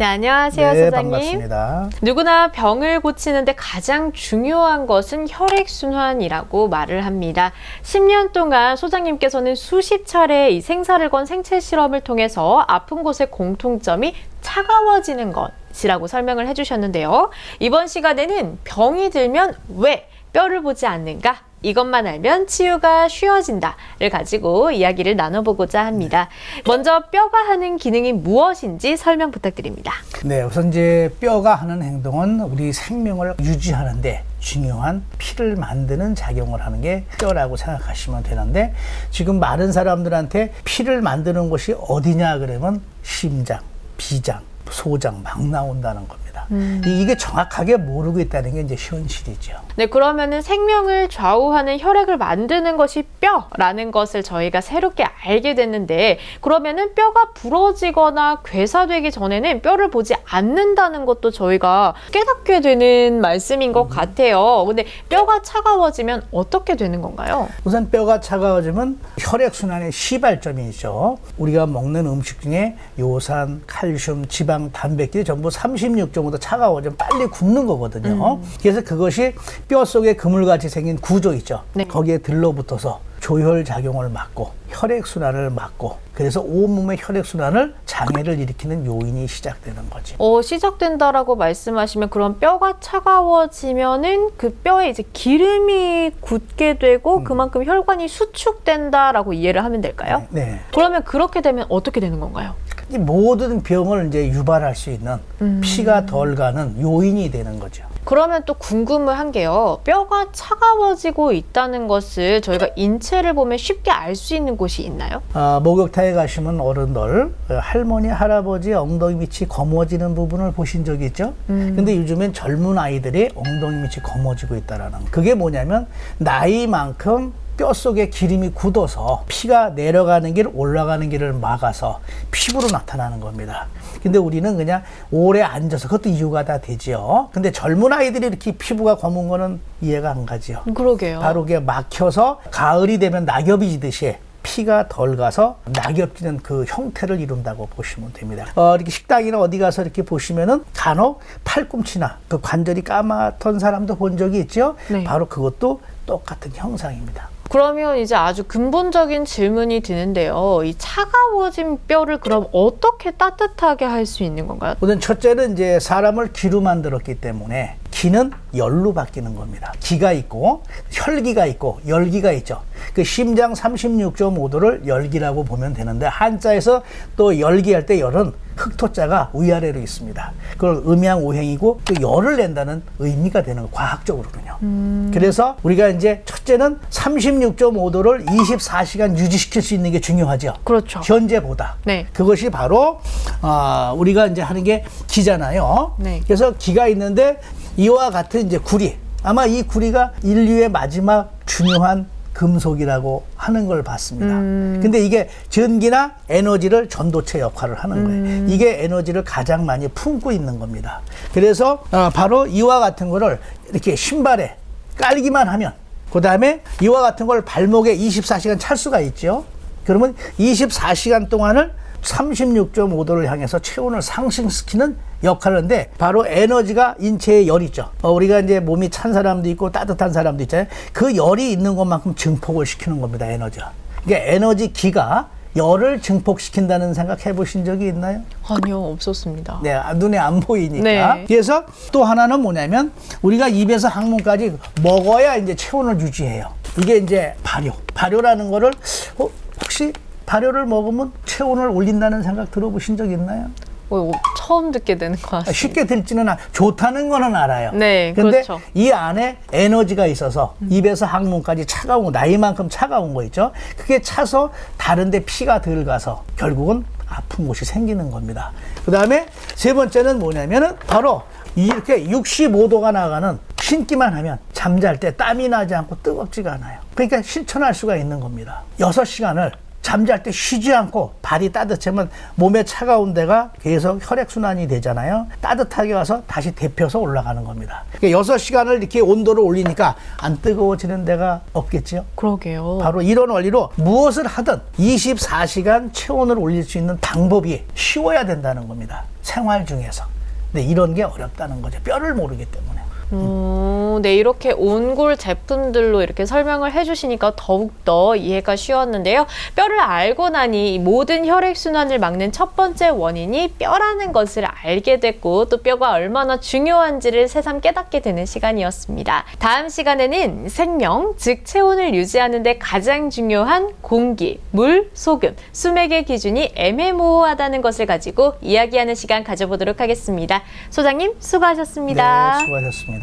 네, 안녕하세요, 네, 소장님. 반갑습니다. 누구나 병을 고치는데 가장 중요한 것은 혈액순환이라고 말을 합니다. 10년 동안 소장님께서는 수십 차례 이 생사를 건 생체 실험을 통해서 아픈 곳의 공통점이 차가워지는 것이라고 설명을 해주셨는데요. 이번 시간에는 병이 들면 왜 뼈를 보지 않는가? 이것만 알면 치유가 쉬워진다를 가지고 이야기를 나눠보고자 합니다. 먼저 뼈가 하는 기능이 무엇인지 설명 부탁드립니다. 네, 우선 이제 뼈가 하는 행동은 우리 생명을 유지하는데 중요한 피를 만드는 작용을 하는 게 뼈라고 생각하시면 되는데, 지금 많은 사람들한테 피를 만드는 곳이 어디냐 그러면 심장, 비장, 소장 막 나온다는 겁니다. 이게 정확하게 모르고 있다는 게 이제 현실이죠. 네, 그러면은 생명을 좌우하는 혈액을 만드는 것이 뼈라는 것을 저희가 새롭게 알게 됐는데, 그러면은 뼈가 부러지거나 괴사되기 전에는 뼈를 보지 않는다는 것도 저희가 깨닫게 되는 말씀인 것 같아요. 근데 뼈가 차가워지면 어떻게 되는 건가요? 우선 뼈가 차가워지면 혈액순환의 시발점이죠. 우리가 먹는 음식 중에 요산, 칼슘, 지방, 단백질이 전부 36.5도 차가워지면 빨리 굽는 거거든요. 그래서 그것이 뼈 속에 그물같이 생긴 구조 있죠. 네. 거기에 들러붙어서 조혈작용을 막고 혈액순환을 막고, 그래서 온몸의 혈액순환을 장애를 일으키는 요인이 시작되는 거지. 시작된다라고 말씀하시면, 그럼 뼈가 차가워지면은 그 뼈에 이제 기름이 굳게 되고 그만큼 혈관이 수축된다라고 이해를 하면 될까요? 네. 그러면 그렇게 되면 어떻게 되는 건가요? 이 모든 병을 이제 유발할 수 있는 피가 덜 가는 요인이 되는 거죠. 그러면 또 궁금한 게요. 뼈가 차가워지고 있다는 것을 저희가 인체를 보면 쉽게 알 수 있는 곳이 있나요? 목욕탕에 가시면 어른들, 할머니, 할아버지 엉덩이 밑이 검어지는 부분을 보신 적이 있죠? 근데 요즘엔 젊은 아이들이 엉덩이 밑이 검어지고 있다라는 거. 그게 뭐냐면 나이만큼 뼈 속에 기름이 굳어서 피가 내려가는 길, 올라가는 길을 막아서 피부로 나타나는 겁니다. 근데 우리는 그냥 오래 앉아서, 그것도 이유가 다 되지요. 근데 젊은 아이들이 이렇게 피부가 검은 거는 이해가 안 가지요. 그러게요. 바로 그게 막혀서 가을이 되면 낙엽이 지듯이 피가 덜 가서 낙엽 지는 그 형태를 이룬다고 보시면 됩니다. 이렇게 식당이나 어디 가서 이렇게 보시면은 간혹 팔꿈치나 그 관절이 까맣던 사람도 본 적이 있죠. 네. 바로 그것도 똑같은 형상입니다. 그러면 이제 아주 근본적인 질문이 드는데요. 이 차가워진 뼈를 그럼 어떻게 따뜻하게 할 수 있는 건가요? 우선 첫째는 이제 사람을 기로 만들었기 때문에 기는 열로 바뀌는 겁니다. 기가 있고 혈기가 있고 열기가 있죠. 그 심장 36.5도를 열기라고 보면 되는데, 한자에서 또 열기할 때 열은 흑토자가 위아래로 있습니다. 그걸 음양오행이고 또 열을 낸다는 의미가 되는 거, 과학적으로는요. 그래서 우리가 이제 첫째는 36.5도를 24시간 유지시킬 수 있는 게 중요하죠. 그렇죠. 현재보다. 네. 그것이 바로 우리가 이제 하는 게 기잖아요. 네. 그래서 기가 있는데 이와 같은 이제 구리, 아마 이 구리가 인류의 마지막 중요한 금속이라고 하는 걸 봤습니다. 근데 이게 전기나 에너지를 전도체 역할을 하는 거예요. 이게 에너지를 가장 많이 품고 있는 겁니다. 그래서 바로 이와 같은 거를 이렇게 신발에 깔기만 하면, 그 다음에 이와 같은 걸 발목에 24시간 찰 수가 있죠. 그러면 24시간 동안을 36.5도를 향해서 체온을 상승시키는 역할을 하는데, 바로 에너지가 인체에 열이 있죠. 우리가 이제 몸이 찬 사람도 있고 따뜻한 사람도 있잖아요. 그 열이 있는 것만큼 증폭을 시키는 겁니다, 에너지가. 그러니까 에너지 기가 열을 증폭시킨다는 생각 해보신 적이 있나요? 아니요, 없었습니다. 네, 눈에 안 보이니까. 네. 그래서 또 하나는 뭐냐면, 우리가 입에서 항문까지 먹어야 이제 체온을 유지해요. 이게 이제 발효. 발효라는 거를 혹시 발효를 먹으면 체온을 올린다는 생각 들어보신 적 있나요? 처음 듣게 되는 것 같습니다. 쉽게 들지는 좋다는 거는 알아요. 네, 근데 그렇죠. 이 안에 에너지가 있어서 입에서 항문까지 차가운 거, 나이만큼 차가운 거 있죠. 그게 차서 다른데 피가 덜 가서 결국은 아픈 곳이 생기는 겁니다. 그 다음에 세 번째는 뭐냐면은 바로 이렇게 65도가 나가는, 신기만 하면 잠잘 때 땀이 나지 않고 뜨겁지가 않아요. 그러니까 실천할 수가 있는 겁니다. 6시간을 잠잘 때 쉬지 않고 발이 따뜻하면 몸에 차가운 데가 계속 혈액순환이 되잖아요. 따뜻하게 와서 다시 데펴서 올라가는 겁니다. 그러니까 6시간을 이렇게 온도를 올리니까 안 뜨거워지는 데가 없겠지요. 그러게요. 바로 이런 원리로 무엇을 하든 24시간 체온을 올릴 수 있는 방법이 쉬워야 된다는 겁니다. 생활 중에서. 근데 이런 게 어렵다는 거죠. 뼈를 모르기 때문에. 네, 이렇게 온골 제품들로 이렇게 설명을 해주시니까 더욱더 이해가 쉬웠는데요. 뼈를 알고 나니 이 모든 혈액순환을 막는 첫 번째 원인이 뼈라는 것을 알게 됐고 또 뼈가 얼마나 중요한지를 새삼 깨닫게 되는 시간이었습니다. 다음 시간에는 생명, 즉 체온을 유지하는 데 가장 중요한 공기, 물, 소금, 수맥의 기준이 애매모호하다는 것을 가지고 이야기하는 시간 가져보도록 하겠습니다. 소장님 수고하셨습니다. 네, 수고하셨습니다.